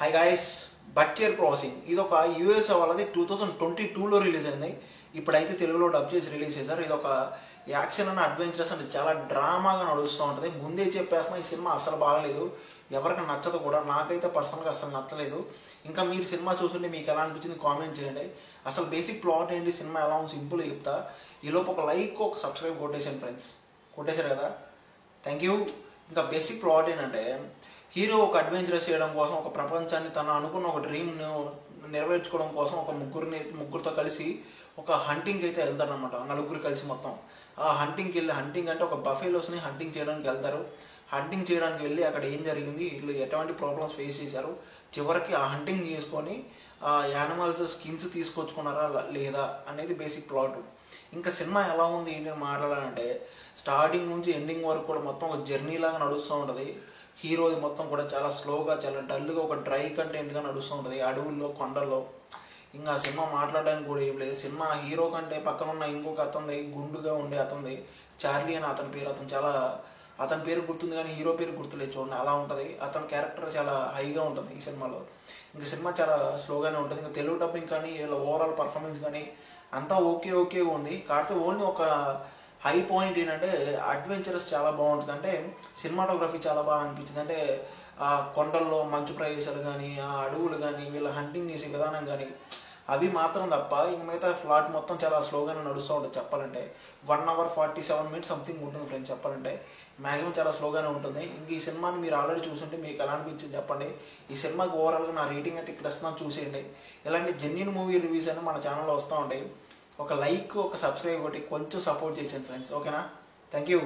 Hi guys, budget crossing ఇది ఒక US వాళ్ళది 2022లో రిలీజ్ అయింది. ఇప్పుడైతే తెలుగులో డబ్ చేసి రిలీజ్ చేశారు. ఇది ఒక యాక్షన్ అండ్ అడ్వెంచరస్ అంటే చాలా డ్రామాగా నడుస్తూ ఉంటుంది. ముందే చెప్పేస్తున్నా, ఈ సినిమా అసలు బాగలేదు, ఎవరికి నచ్చదు కూడా. నాకైతే పర్సనల్గా అసలు నచ్చలేదు. ఇంకా మీరు సినిమా చూస్తుంటే మీకు ఎలా అనిపించింది కామెంట్ చేయండి. అసలు బేసిక్ ప్లాట్ ఏంటి, సినిమా ఎలా ఉంది సింపుల్గా చెప్తా. ఈలోపు ఒక లైక్ ఒక సబ్స్క్రైబ్ కొట్టేసాను ఫ్రెండ్స్, కొట్టేశారు కదా, థ్యాంక్ యూ. ఇంకా బేసిక్ ప్లాట్ ఏంటంటే, హీరో ఒక అడ్వెంచరస్ చేయడం కోసం ఒక ప్రపంచాన్ని తను అనుకున్న ఒక డ్రీమ్ను నెరవేర్చుకోవడం కోసం ఒక ముగ్గురితో కలిసి ఒక హంటింగ్కి అయితే వెళ్తారనమాట. నలుగురు కలిసి మొత్తం ఆ హంటింగ్కి వెళ్ళి, హంటింగ్ అంటే ఒక బఫేలోస్ని హంటింగ్ చేయడానికి వెళ్తారు. హంటింగ్ చేయడానికి వెళ్ళి అక్కడ ఏం జరిగింది, వీళ్ళు ఎటువంటి ప్రాబ్లమ్స్ ఫేస్ చేశారు, చివరికి ఆ హంటింగ్ చేసుకొని ఆ యానిమల్స్ స్కిన్స్ తీసుకొచ్చుకున్నారా లేదా అనేది బేసిక్ ప్లాట్. ఇంకా సినిమా ఎలా ఉంది ఏంటి అని మాట్లాడాలంటే, స్టార్టింగ్ నుంచి ఎండింగ్ వరకు కూడా మొత్తం ఒక జర్నీ లాగా నడుస్తూ ఉంటుంది. హీరోది మొత్తం కూడా చాలా స్లోగా, చాలా డల్గా, ఒక డ్రై కంటెంట్గా నడుస్తూ ఉంటుంది అడవుల్లో, కొండల్లో. ఇంకా సినిమా మాట్లాడడానికి కూడా ఏం లేదు. సినిమా హీరో కంటే పక్కన ఉన్న ఇంకొక అతనిది, గుండుగా ఉండే అతనిది, చార్లీ అని అతని పేరు. అతని పేరు గుర్తుంది కానీ హీరో పేరు గుర్తులేదు చూడండి, అలా ఉంటుంది. అతని క్యారెక్టర్ చాలా హైగా ఉంటుంది ఈ సినిమాలో. ఇంకా సినిమా చాలా స్లోగానే ఉంటుంది. ఇంకా తెలుగు డబ్బింగ్ కానీ ఇలా ఓవరాల్ పర్ఫార్మెన్స్ కానీ అంతా ఓకే ఉంది. కాకపోతే ఓన్లీ ఒక హై పాయింట్ ఏంటంటే అడ్వెంచరస్ చాలా బాగుంటుంది. అంటే సినిమాటోగ్రఫీ చాలా బాగా అనిపించింది. అంటే ఆ కొండల్లో మంచు ప్రదేశాలు కానీ, ఆ అడవులు కానీ, వీళ్ళ హంటింగ్ చేసే విధానం కానీ, అవి మాత్రం తప్ప ఇంక మిగతా ఫ్లాట్ మొత్తం చాలా స్లోగానే నడుస్తూ ఉంటుంది. చెప్పాలంటే 1 hour 47 minutes సంథింగ్ ఉంటుంది ఫ్రెండ్స్. చెప్పాలంటే మ్యాక్సిమం చాలా స్లోగానే ఉంటుంది. ఇంక ఈ సినిమాని మీరు ఆల్రెడీ చూసుంటే మీకు ఎలా అనిపించింది చెప్పండి. ఈ సినిమాకి ఓవరాల్గా నా రేటింగ్ అయితే ఇక్కడ ఇస్తున్నాను, చూసేయండి. ఇలాంటి జెన్యూన్ మూవీ రివ్యూస్ అని మన ఛానల్లో వస్తూ ఉంటాయి. ఒక లైక్ ఒక సబ్స్క్రైబ్ కొట్టి కొంచెం సపోర్ట్ చేసేయండి ఫ్రెండ్స్, ఓకేనా? Thank you.